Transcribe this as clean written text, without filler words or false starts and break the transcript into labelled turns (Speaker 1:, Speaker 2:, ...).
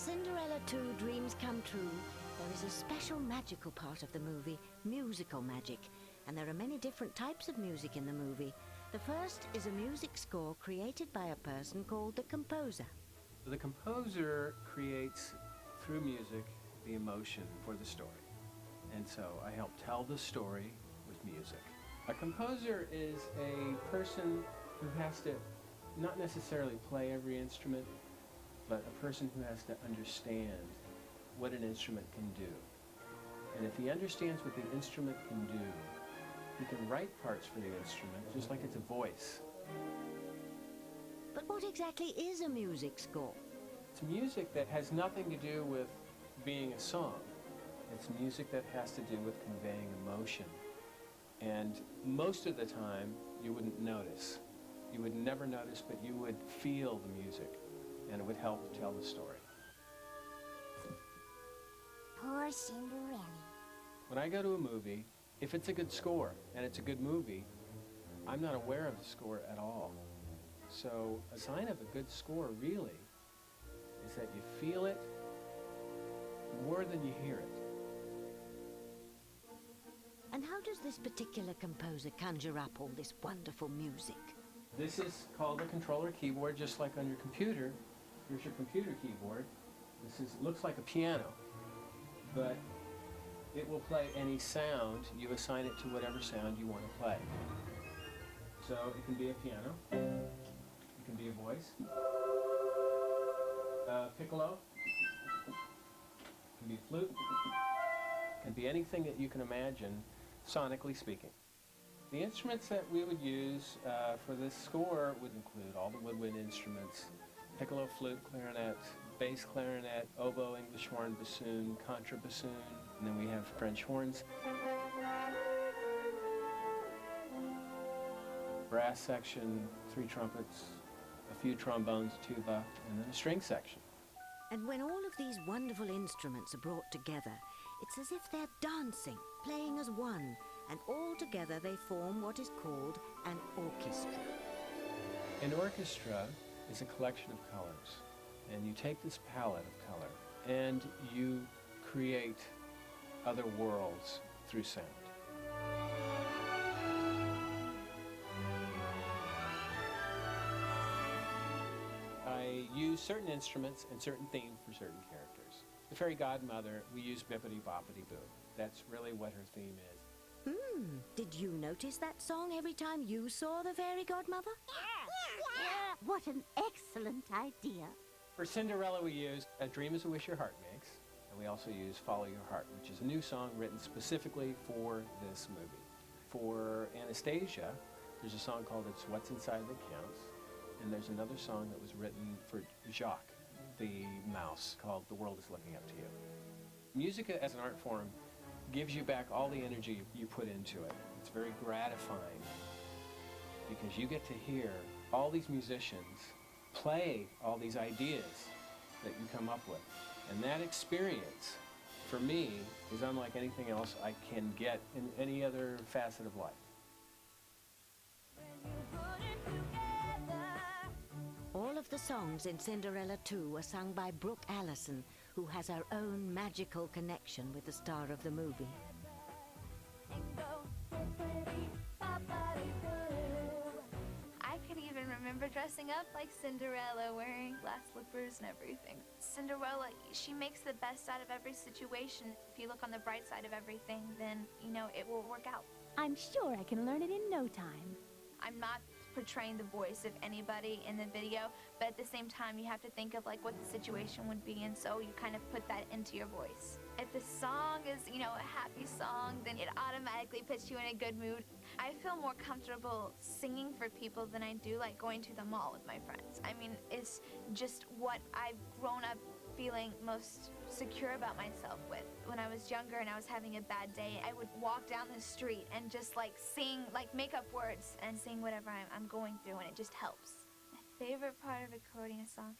Speaker 1: Cinderella II Dreams Come True, there is a special magical part of the movie, musical magic, and there are many different types of music in the movie. The first is a music score created by a person called the composer.
Speaker 2: The composer creates, through music, the emotion for the story. And so I help tell the story with music. A composer is a person who has to not necessarily play every instrument, but a person who has to understand what an instrument can do. And if he understands what the instrument can do, he can write parts for the instrument, just like it's a voice.
Speaker 1: But what exactly is a music score?
Speaker 2: It's music that has nothing to do with being a song. It's music that has to do with conveying emotion. And most of the time, you wouldn't notice. You would never notice, but you would feel the music, and it would help tell the story.
Speaker 3: Poor Cinderella.
Speaker 2: When I go to a movie, if it's a good score and it's a good movie, I'm not aware of the score at all. So a sign of a good score, really, is that you feel it more than you hear it.
Speaker 1: And how does this particular composer conjure up all this wonderful music?
Speaker 2: This is called a controller keyboard, just like on your computer. Here's your computer keyboard. Looks like a piano, but it will play any sound. You assign it to whatever sound you want to play. So it can be a piano, it can be a voice, piccolo, it can be a flute, it can be anything that you can imagine, sonically speaking. The instruments that we would use for this score would include all the woodwind instruments: piccolo, flute, clarinet, bass clarinet, oboe, English horn, bassoon, contrabassoon, and then we have French horns, brass section, 3 trumpets, a few trombones, tuba, and then a string section.
Speaker 1: And when all of these wonderful instruments are brought together, it's as if they're dancing, playing as one, and all together they form what is called an orchestra.
Speaker 2: An orchestra is a collection of colors, and you take this palette of color and you create other worlds through sound. I use certain instruments and certain themes for certain characters. The fairy godmother, we use Bippity Boppity Boo. That's really what her theme is.
Speaker 1: Did you notice that song every time you saw the fairy godmother?
Speaker 3: Yeah. What an excellent idea.
Speaker 2: For Cinderella, we use A Dream is a Wish Your Heart Makes, and we also use Follow Your Heart, which is a new song written specifically for this movie. For Anastasia, there's a song called It's What's Inside That Counts, and there's another song that was written for Jacques, the mouse, called The World is Looking Up to You. Music as an art form gives you back all the energy you put into it. It's very gratifying because you get to hear all these musicians play all these ideas that you come up with. And that experience, for me, is unlike anything else I can get in any other facet of life.
Speaker 1: All of the songs in Cinderella II were sung by Brooke Allison, who has her own magical connection with the star of the movie.
Speaker 4: I could even remember dressing up like Cinderella, wearing glass slippers and everything. Cinderella, she makes the best out of every situation. If you look on the bright side of everything, then, you know, it will work out.
Speaker 5: I'm sure I can learn it in no time.
Speaker 4: I'm not portraying the voice of anybody in the video, but at the same time you have to think of like what the situation would be, and so you kind of put that into your voice. If the song is, you know, a happy song, then it automatically puts you in a good mood. I feel more comfortable singing for people than I do like going to the mall with my friends. I mean, it's just what I've grown up feeling most secure about myself with. When I was younger and I was having a bad day, I would walk down the street and just like sing, like make up words and sing whatever I'm going through, and it just helps. My favorite part of recording a song